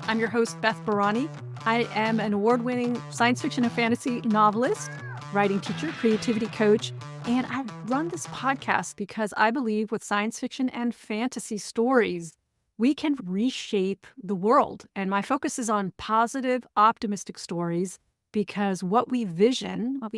I'm your host, Beth Barany. I am an award-winning science fiction and fantasy novelist, writing teacher, creativity coach, and I run this podcast because I believe with science fiction and fantasy stories, we can reshape the world. And my focus is on positive, optimistic stories because what we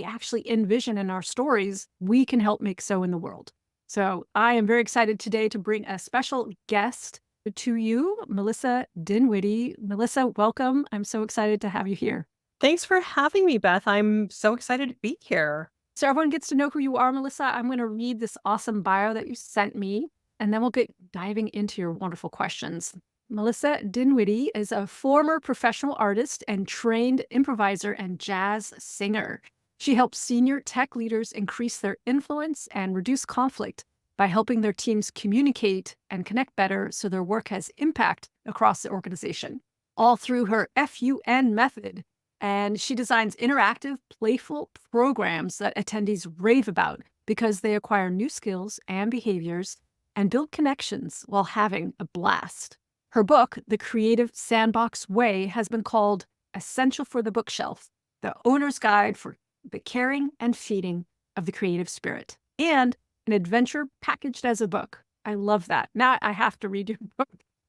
actually envision in our stories, we can help make so in the world. So I am very excited today to bring a special guest to you, Melissa Dinwiddie. Melissa, welcome. I'm so excited to have you here. Thanks for having me, Beth. I'm so excited to be here. So everyone gets to know who you are, Melissa. I'm going to read this awesome bio that you sent me, and then we'll get diving into your wonderful questions. Melissa Dinwiddie is a former professional artist and trained improviser and jazz singer. She helps senior tech leaders increase their influence and reduce conflict by helping their teams communicate and connect better so their work has impact across the organization, all through her FUN method. And she designs interactive, playful programs that attendees rave about because they acquire new skills and behaviors and build connections while having a blast. Her book, The Creative Sandbox Way, has been called Essential for the Bookshelf, the owner's guide for the caring and feeding of the creative spirit, and an adventure packaged as a book. I love that. Now I have to read your book.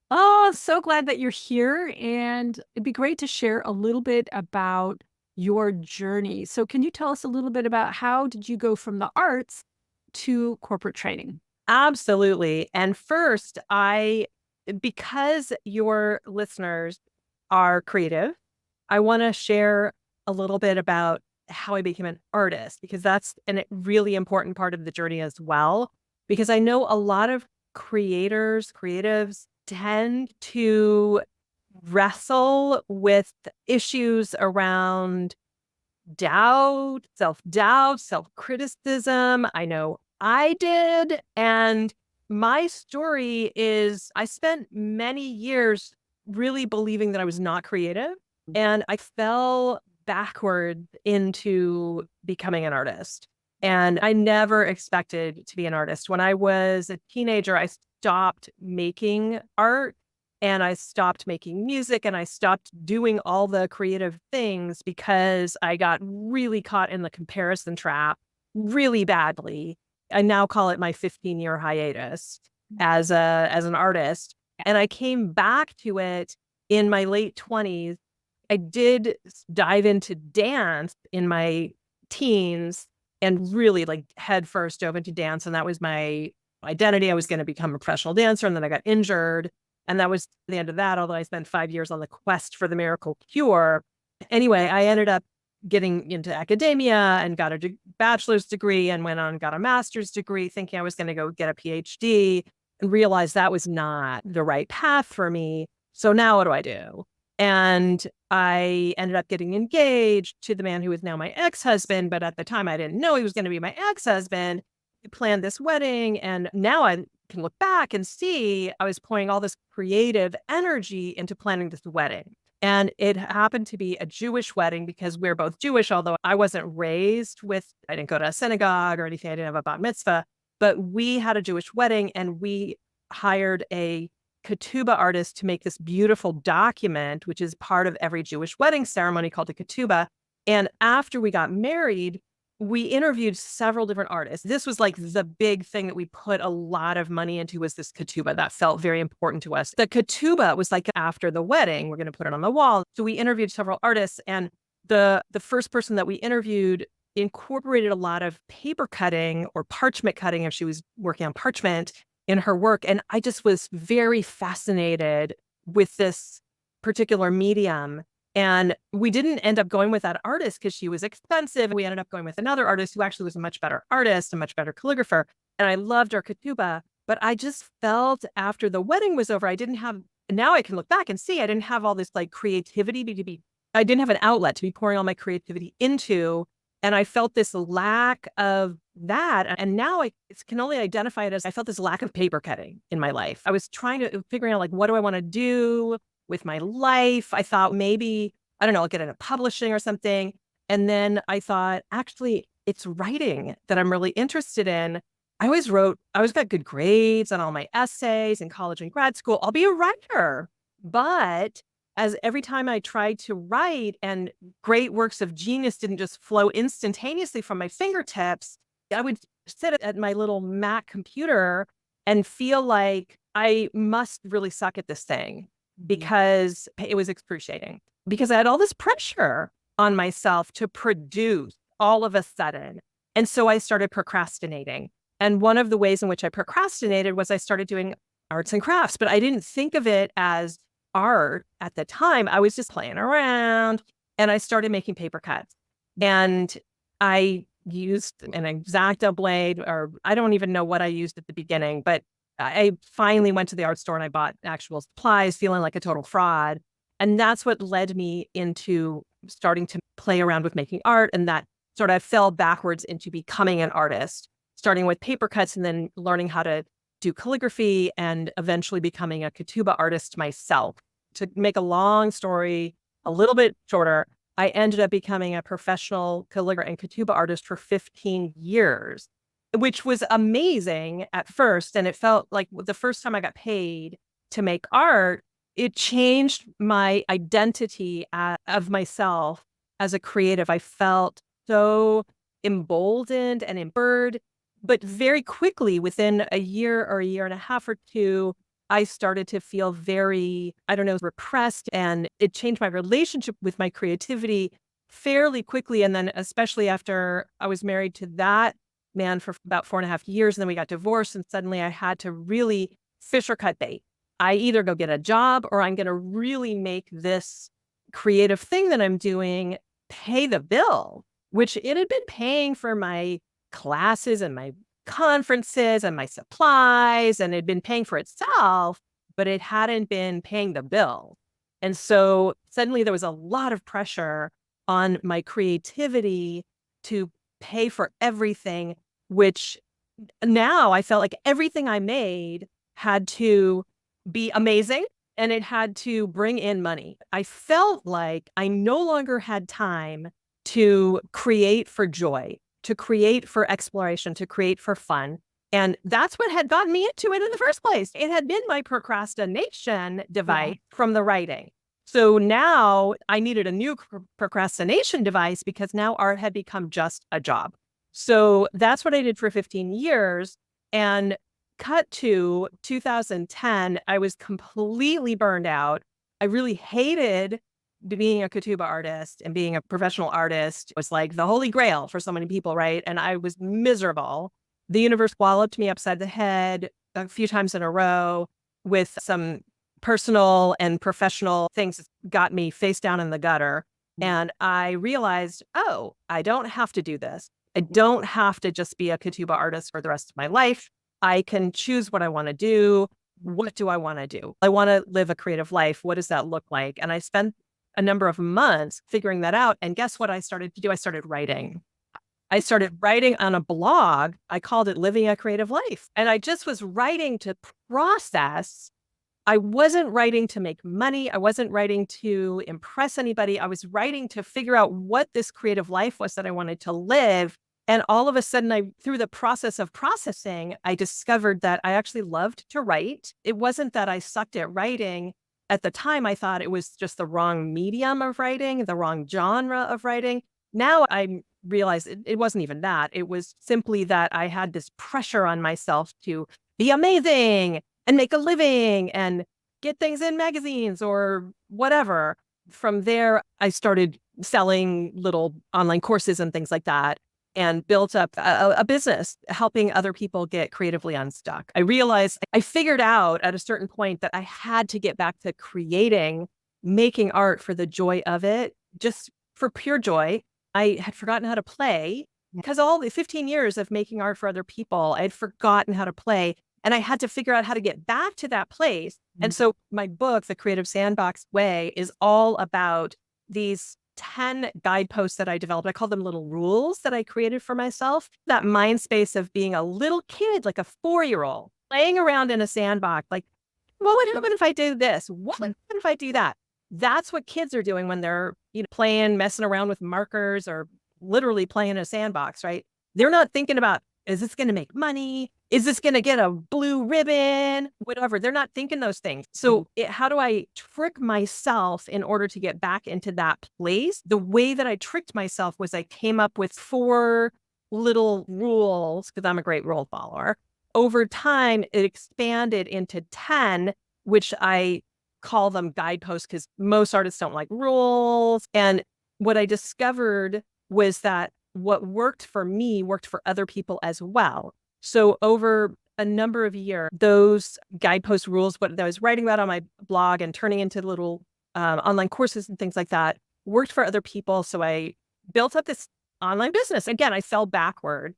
Oh, so glad that you're here. And it'd be great to share a little bit about your journey. So can you tell us a little bit about how did you go from the arts to corporate training? Absolutely. And first, because your listeners are creative, I want to share a little bit about how I became an artist, because that's a really important part of the journey as well. Because I know a lot of creatives tend to wrestle with issues around doubt, self-doubt, self-criticism. I know I did. And my story is I spent many years really believing that I was not creative, and I fell backward into becoming an artist. And I never expected to be an artist. When I was a teenager, I stopped making art and I stopped making music and I stopped doing all the creative things because I got really caught in the comparison trap really badly. I now call it my 15-year hiatus as an artist. And I came back to it in my late 20s. I did dive into dance in my teens and really head first dove into dance. And that was my identity. I was going to become a professional dancer, and then I got injured. And that was the end of that, although I spent 5 years on the quest for the miracle cure. Anyway, I ended up getting into academia and got a bachelor's degree and went on and got a master's degree, thinking I was going to go get a PhD, and realized that was not the right path for me. So now what do I do? And I ended up getting engaged to the man who is now my ex-husband. But at the time, I didn't know he was going to be my ex-husband. We planned this wedding. And now I can look back and see I was pouring all this creative energy into planning this wedding. And it happened to be a Jewish wedding because we're both Jewish, although I didn't go to a synagogue or anything. I didn't have a bat mitzvah, but we had a Jewish wedding and we hired a ketubah artist to make this beautiful document, which is part of every Jewish wedding ceremony, called a ketubah. And after we got married, we interviewed several different artists. This was the big thing that we put a lot of money into, was this ketubah. That felt very important to us. The ketubah was after the wedding, we're going to put it on the wall. So we interviewed several artists, and the first person that we interviewed incorporated a lot of paper cutting or parchment cutting, if she was working on parchment, in her work. And I just was very fascinated with this particular medium. And we didn't end up going with that artist because she was expensive. We ended up going with another artist who actually was a much better artist, a much better calligrapher. And I loved her ketubah. But I just felt after the wedding was over, now I can look back and see I didn't have all this creativity I didn't have an outlet to be pouring all my creativity into. And I felt this lack of that. And now I can only identify it as I felt this lack of paper cutting in my life. I was figuring out what do I want to do with my life? I thought maybe, I don't know, I'll get into publishing or something. And then I thought, actually, it's writing that I'm really interested in. I always got good grades on all my essays in college and grad school. I'll be a writer. But as every time I tried to write and great works of genius didn't just flow instantaneously from my fingertips, I would sit at my little Mac computer and feel like I must really suck at this thing because it was excruciating. Because I had all this pressure on myself to produce all of a sudden. And so I started procrastinating. And one of the ways in which I procrastinated was I started doing arts and crafts, but I didn't think of it as art at the time. I was just playing around and I started making paper cuts. And I used an X-Acto blade, or I don't even know what I used at the beginning, but I finally went to the art store and I bought actual supplies, feeling like a total fraud. And that's what led me into starting to play around with making art. And that sort of fell backwards into becoming an artist, starting with paper cuts and then learning how to do calligraphy and eventually becoming a Katuba artist myself. To make a long story a little bit shorter, I ended up becoming a professional calligrapher and Katuba artist for 15 years, which was amazing at first. And it felt like the first time I got paid to make art, it changed my identity of myself as a creative. I felt so emboldened and empowered, but very quickly, within a year or a year and a half or two, I started to feel very, repressed. And it changed my relationship with my creativity fairly quickly. And then especially after I was married to that man for about 4.5 years, and then we got divorced, and suddenly I had to really fish or cut bait. I either go get a job or I'm going to really make this creative thing that I'm doing pay the bill, which it had been paying for my classes and my conferences and my supplies, and it had been paying for itself, but it hadn't been paying the bill. And so suddenly there was a lot of pressure on my creativity to pay for everything, which now I felt like everything I made had to be amazing and it had to bring in money. I felt like I no longer had time to create for joy, to create for exploration, to create for fun. And that's what had gotten me into it in the first place. It had been my procrastination device from the writing. So now I needed a new procrastination device because now art had become just a job. So that's what I did for 15 years. And cut to 2010, I was completely burned out. I really hated being a Katuba artist, and being a professional artist was like the holy grail for so many people, right? And I was miserable. The universe walloped me upside the head a few times in a row with some personal and professional things that got me face down in the gutter. And I realized, oh, I don't have to do this. I don't have to just be a Katuba artist for the rest of my life. I can choose what I want to do. What do I want to do? I want to live a creative life. What does that look like? And I spent a number of months figuring that out. And guess what I started to do? I started writing. I started writing on a blog. I called it Living a Creative Life. And I just was writing to process. I wasn't writing to make money. I wasn't writing to impress anybody. I was writing to figure out what this creative life was that I wanted to live. And all of a sudden, through the process of processing, I discovered that I actually loved to write. It wasn't that I sucked at writing. At the time, I thought it was just the wrong medium of writing, the wrong genre of writing. Now I realize it wasn't even that. It was simply that I had this pressure on myself to be amazing and make a living and get things in magazines or whatever. From there, I started selling little online courses and things like that, and built up a business helping other people get creatively unstuck. I realized I figured out at a certain point that I had to get back to creating, making art for the joy of it, just for pure joy. I had forgotten how to play because all the 15 years of making art for other people, I had forgotten how to play. And I had to figure out how to get back to that place. And so my book, The Creative Sandbox Way, is all about these 10 guideposts that I developed. I call them little rules that I created for myself. That mind space of being a little kid, like a 4-year-old, playing around in a sandbox. Like, what would happen if I do this? What would happen if I do that? That's what kids are doing when they're, playing, messing around with markers, or literally playing in a sandbox, right? They're not thinking about Is this going to make money? Is this going to get a blue ribbon? Whatever. They're not thinking those things. So how do I trick myself in order to get back into that place? The way that I tricked myself was I came up with 4 little rules, because I'm a great rule follower. Over time, it expanded into 10, which I call them guideposts because most artists don't like rules. And what I discovered was that what worked for me worked for other people as well. So over a number of years, those guidepost rules, what I was writing about on my blog and turning into little online courses and things like that, worked for other people. So I built up this online business. Again, I fell backward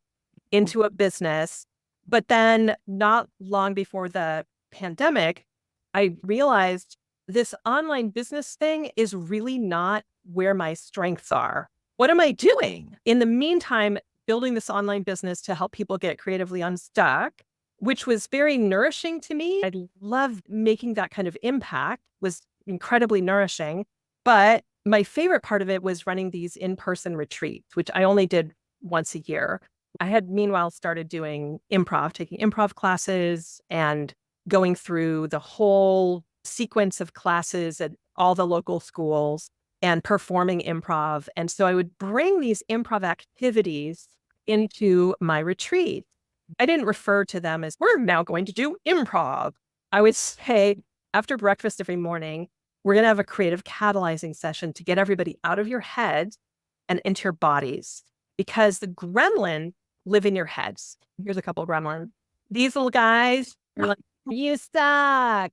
into a business. But then not long before the pandemic, I realized this online business thing is really not where my strengths are. What am I doing? In the meantime, building this online business to help people get creatively unstuck, which was very nourishing to me. I loved making that kind of impact, was incredibly nourishing. But my favorite part of it was running these in-person retreats, which I only did once a year. I had meanwhile started doing improv, taking improv classes and going through the whole sequence of classes at all the local schools and performing improv. And so I would bring these improv activities into my retreat. I didn't refer to them as, we're now going to do improv. I would say, after breakfast every morning, we're going to have a creative catalyzing session to get everybody out of your head and into your bodies. Because the gremlin live in your heads. Here's a couple of gremlins. These little guys are like, you suck.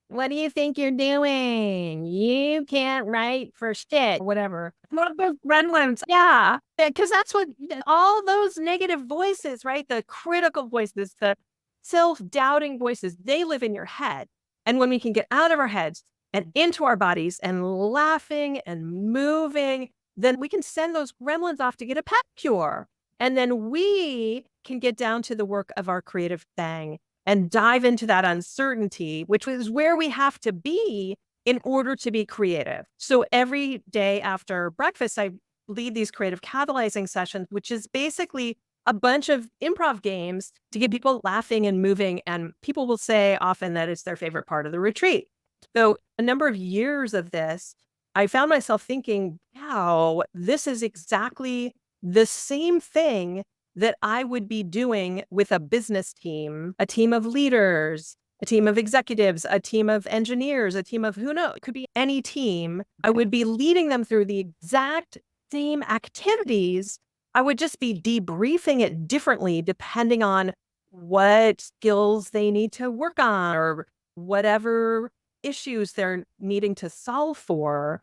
What do you think you're doing? You can't write for shit, whatever. What are those gremlins? Yeah, because that's what all those negative voices, right? The critical voices, the self-doubting voices, they live in your head. And when we can get out of our heads and into our bodies and laughing and moving, then we can send those gremlins off to get a pedicure. And then we can get down to the work of our creative thing and dive into that uncertainty, which is where we have to be in order to be creative. So every day after breakfast, I lead these creative catalyzing sessions, which is basically a bunch of improv games to get people laughing and moving. And people will say often that it's their favorite part of the retreat. So a number of years of this, I found myself thinking, wow, this is exactly the same thing that I would be doing with a business team, a team of leaders, a team of executives, a team of engineers, a team of who knows, it could be any team. I would be leading them through the exact same activities. I would just be debriefing it differently depending on what skills they need to work on or whatever issues they're needing to solve for.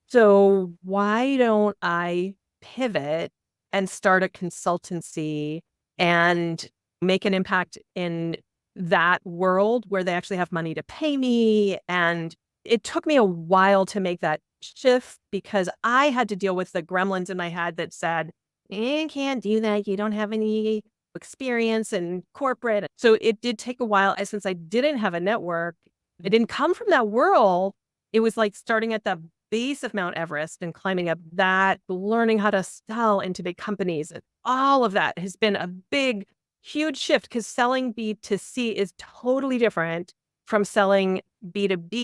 So why don't I pivot and start a consultancy and make an impact in that world where they actually have money to pay me? And it took me a while to make that shift because I had to deal with the gremlins in my head that said, you can't do that. You don't have any experience in corporate. So it did take a while. And since I didn't have a network, I didn't come from that world. It was like starting at the base of Mount Everest and climbing up that, learning how to sell into big companies. And all of that has been a big, huge shift because selling B2C is totally different from selling B2B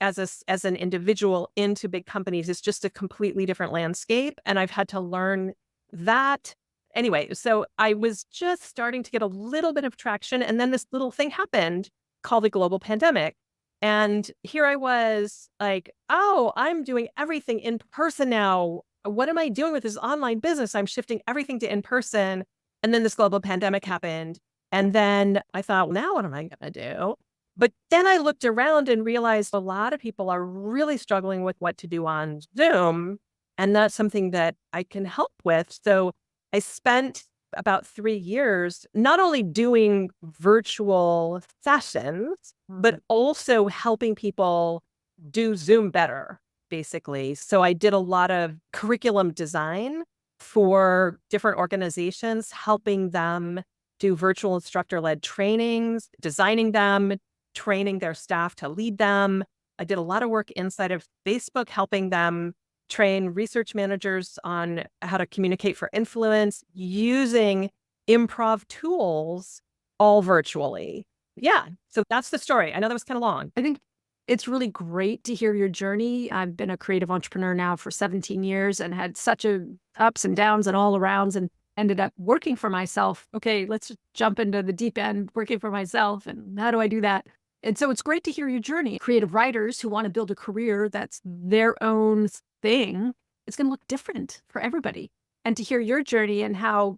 as an individual into big companies. It's just a completely different landscape. And I've had to learn that. Anyway, so I was just starting to get a little bit of traction. And then this little thing happened called the global pandemic. And here I was like, oh, I'm doing everything in person now. What am I doing with this online business? I'm shifting everything to in person. And then this global pandemic happened. And then I thought, well, now what am I going to do? But then I looked around and realized a lot of people are really struggling with what to do on Zoom. And that's something that I can help with. So I spent about 3 years, not only doing virtual sessions, but also helping people do Zoom better, basically. So I did a lot of curriculum design for different organizations, helping them do virtual instructor-led trainings, designing them, training their staff to lead them. I did a lot of work inside of Facebook, helping them train research managers on how to communicate for influence using improv tools all virtually. Yeah. So that's the story. I know that was kind of long. I think it's really great to hear your journey. I've been a creative entrepreneur now for 17 years and had such a ups and downs and all arounds and ended up working for myself. Okay, let's just jump into the deep end, working for myself. And how do I do that? And so it's great to hear your journey. Creative writers who want to build a career that's their own thing, it's going to look different for everybody. And to hear your journey and how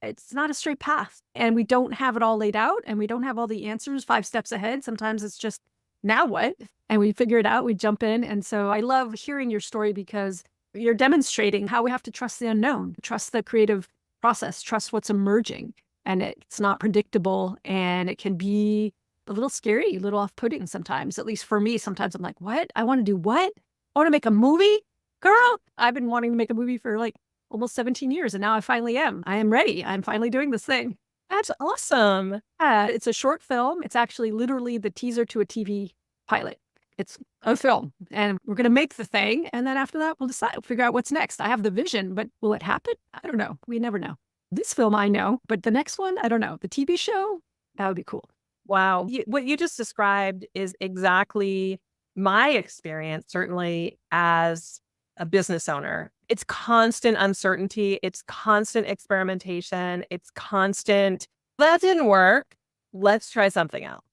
it's not a straight path and we don't have it all laid out and we don't have all the answers 5 steps ahead. Sometimes it's just, now what? And we figure it out, we jump in. And so I love hearing your story because you're demonstrating how we have to trust the unknown, trust the creative process, trust what's emerging. And it's not predictable and it can be a little scary, a little off-putting sometimes. At least for me, sometimes I'm like, what? I want to do what? I want to make a movie? Girl, I've been wanting to make a movie for like almost 17 years. And now I finally am. I am ready. I'm finally doing this thing. That's awesome. It's a short film. It's actually literally the teaser to a TV pilot. It's a film and we're going to make the thing. And then after that, we'll decide, figure out what's next. I have the vision, but will it happen? I don't know. We never know. This film, I know, but the next one, I don't know. The TV show, that would be cool. Wow. What you just described is exactly my experience, certainly as a business owner. It's constant uncertainty. It's constant experimentation. It's constant, that didn't work. Let's try something else.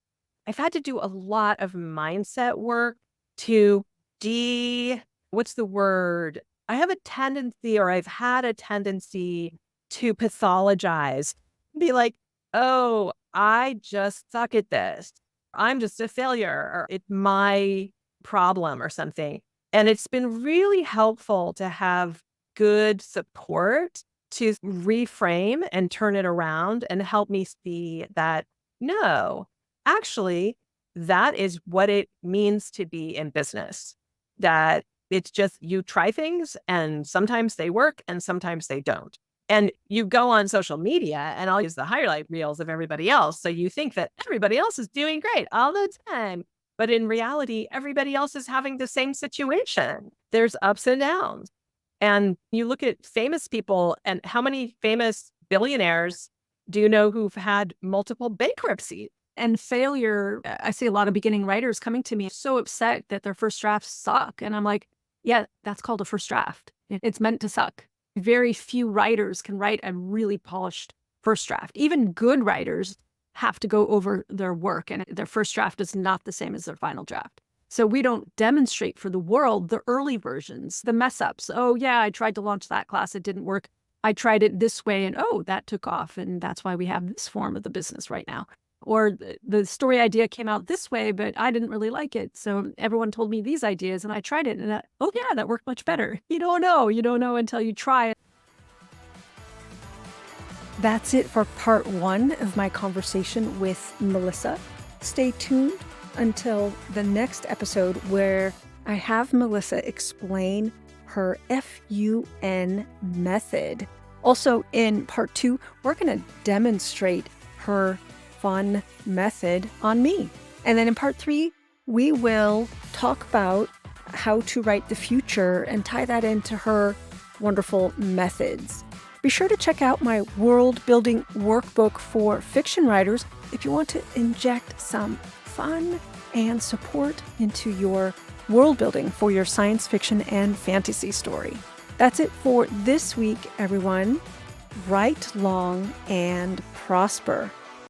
I've had to do a lot of mindset work to what's the word? I have a tendency, or I've had a tendency to pathologize, be like, oh, I just suck at this. I'm just a failure, or it's my problem or something. And it's been really helpful to have good support to reframe and turn it around and help me see that, no, actually, that is what it means to be in business. That it's just you try things and sometimes they work and sometimes they don't. And you go on social media and I'll use the highlight reels of everybody else. So you think that everybody else is doing great all the time. But in reality, everybody else is having the same situation. There's ups and downs. And you look at famous people and how many famous billionaires do you know who've had multiple bankruptcies? And failure, I see a lot of beginning writers coming to me so upset that their first drafts suck. And I'm like, yeah, that's called a first draft. It's meant to suck. Very few writers can write a really polished first draft. Even good writers have to go over their work, and their first draft is not the same as their final draft. So we don't demonstrate for the world the early versions, the mess ups. Oh, yeah, I tried to launch that class. It didn't work. I tried it this way, and oh, that took off. And that's why we have this form of the business right now. Or the story idea came out this way, but I didn't really like it. So everyone told me these ideas and I tried it and oh yeah, that worked much better. You don't know until you try it. That's it for part 1 of my conversation with Melissa. Stay tuned until the next episode where I have Melissa explain her FUN method. Also in part 2, we're going to demonstrate her fun method on me. And then in part 3, we will talk about how to write the future and tie that into her wonderful methods. Be sure to check out my world building workbook for fiction writers if you want to inject some fun and support into your world building for your science fiction and fantasy story. That's it for this week, everyone. Write long and prosper.